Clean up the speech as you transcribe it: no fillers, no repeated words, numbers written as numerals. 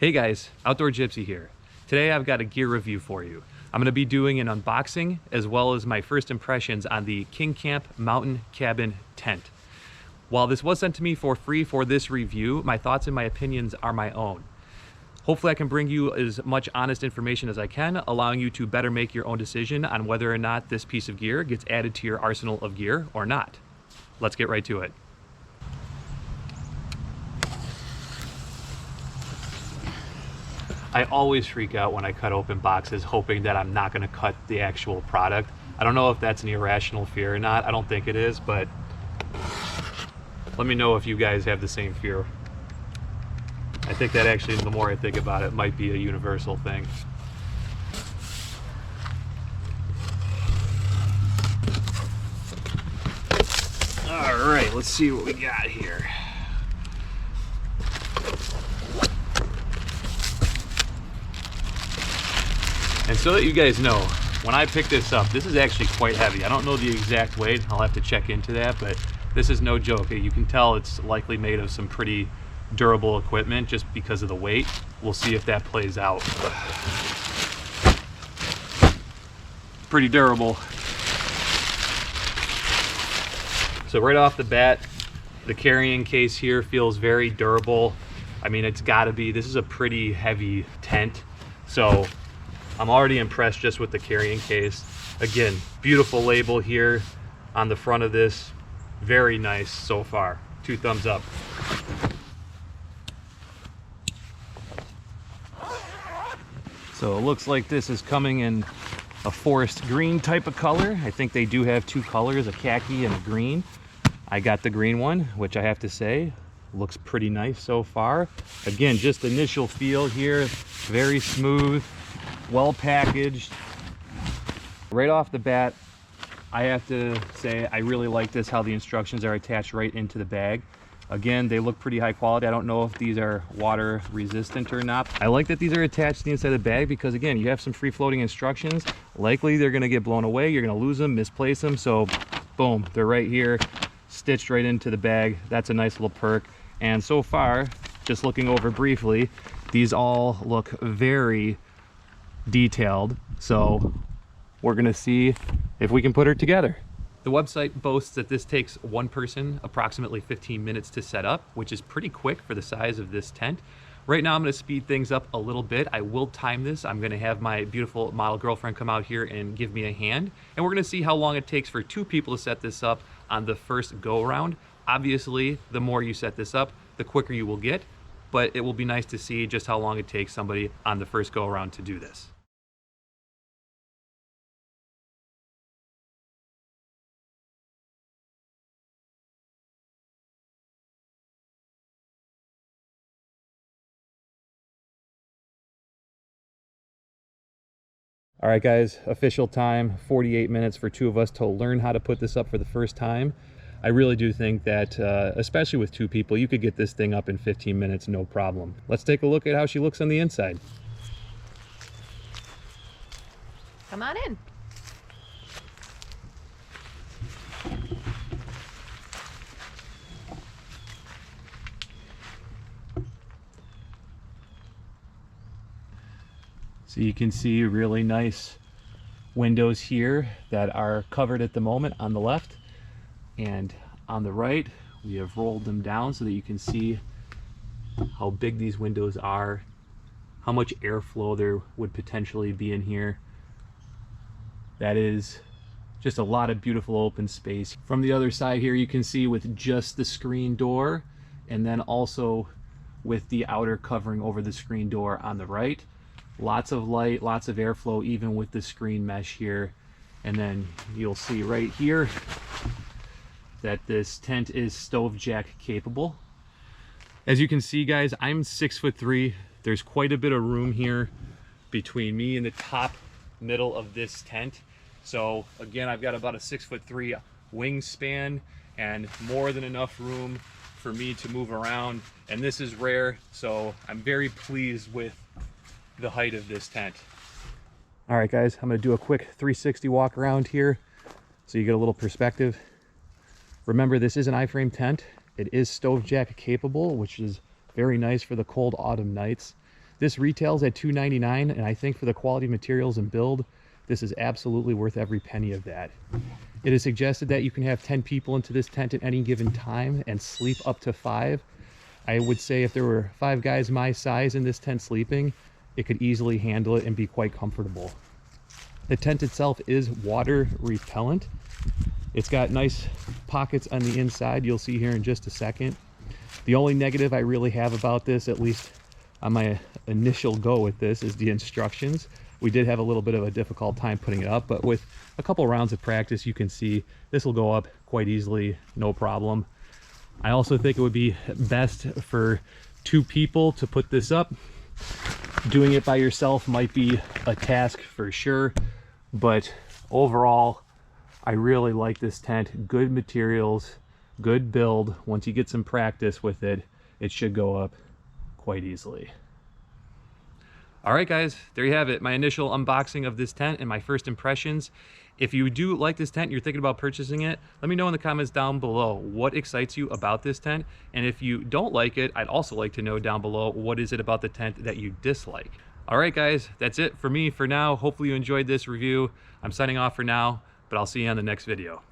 Hey guys, Outdoor Gypsy here. Today I've got a gear review for you. I'm going to be doing an unboxing as well as my first impressions on the KingCamp Mountain Cabin Tent. While this was sent to me for free for this review, my thoughts and my opinions are my own. Hopefully I can bring you as much honest information as I can, allowing you to better make your own decision on whether or not this piece of gear gets added to your arsenal of gear or not. Let's get right to it. I always freak out when I cut open boxes hoping that I'm not going to cut the actual product. I don't know if that's an irrational fear or not. I don't think it is, but let me know if you guys have the same fear. I think that actually, the more I think about it, might be a universal thing. All right, let's see what we got here. And so that you guys know, when I picked this up, this is actually quite heavy. I don't know the exact weight. I'll have to check into that, but this is no joke. You can tell it's likely made of some pretty durable equipment just because of the weight. We'll see if that plays out. Pretty durable. So right off the bat, the carrying case here feels very durable. I mean, it's gotta be, this is a pretty heavy tent. So I'm already impressed just with the carrying case. Again, beautiful label here on the front of this. Very nice so far. 2 thumbs up. So it looks like this is coming in a forest green type of color. I think they do have 2 colors, a khaki and a green. I got the green one, which I have to say looks pretty nice so far. Again, just initial feel here, very smooth, well packaged. Right off the bat, I have to say I really like this, how the instructions are attached right into the bag. Again, they look pretty high quality. I don't know if these are water resistant or not. I like that these are attached to the inside of the bag because, again, you have some free floating instructions. Likely they're gonna get blown away, you're gonna lose them, misplace them, so boom, they're right here, stitched right into the bag. That's a nice little perk. And so far, just looking over briefly, these all look very detailed, so we're gonna see if we can put her together. The website boasts that this takes one person approximately 15 minutes to set up, which is pretty quick for the size of this tent. Right now I'm going to speed things up a little bit. I will time this. I'm going to have my beautiful model girlfriend come out here and give me a hand, and we're going to see how long it takes for 2 people to set this up on the first go around. Obviously, the more you set this up, the quicker you will get, but it will be nice to see just how long it takes somebody on the first go around to do this. All right, guys, official time, 48 minutes for 2 of us to learn how to put this up for the first time. I really do think that, especially with 2 people, you could get this thing up in 15 minutes, no problem. Let's take a look at how she looks on the inside. Come on in. So you can see really nice windows here that are covered at the moment on the left, and on the right we have rolled them down so that you can see how big these windows are, how much airflow there would potentially be in here. That is just a lot of beautiful open space. From the other side here you can see with just the screen door, and then also with the outer covering over the screen door on the right. Lots of light, lots of airflow, even with the screen mesh here. And then you'll see right here that this tent is stove jack capable. As you can see, guys, I'm 6'3". There's quite a bit of room here between me and the top middle of this tent. So again, I've got about a 6'3" wingspan and more than enough room for me to move around. And this is rare, so I'm very pleased with the height of this tent. All right, guys, I'm gonna do a quick 360 walk around here so you get a little perspective. Remember, this is an I-frame tent. It is stove jack capable, which is very nice for the cold autumn nights. This retails at $299, and I think for the quality materials and build, this is absolutely worth every penny of that. It is suggested that you can have 10 people into this tent at any given time and sleep up to 5. I would say if there were 5 guys my size in this tent sleeping, it could easily handle it and be quite comfortable. The tent itself is water repellent. It's got nice pockets on the inside, you'll see here in just a second. The only negative I really have about this, at least on my initial go with this, is the instructions. We did have a little bit of a difficult time putting it up, but with a couple rounds of practice, you can see this will go up quite easily, no problem. I also think it would be best for 2 people to put this up. Doing it by yourself might be a task for sure, but overall, I really like this tent. Good materials, good build. Once you get some practice with it, it should go up quite easily. All right, guys, there you have it. My initial unboxing of this tent and my first impressions. If you do like this tent, you're thinking about purchasing it, let me know in the comments down below what excites you about this tent. And if you don't like it, I'd also like to know down below what is it about the tent that you dislike. All right, guys, that's it for me for now. Hopefully you enjoyed this review. I'm signing off for now, but I'll see you on the next video.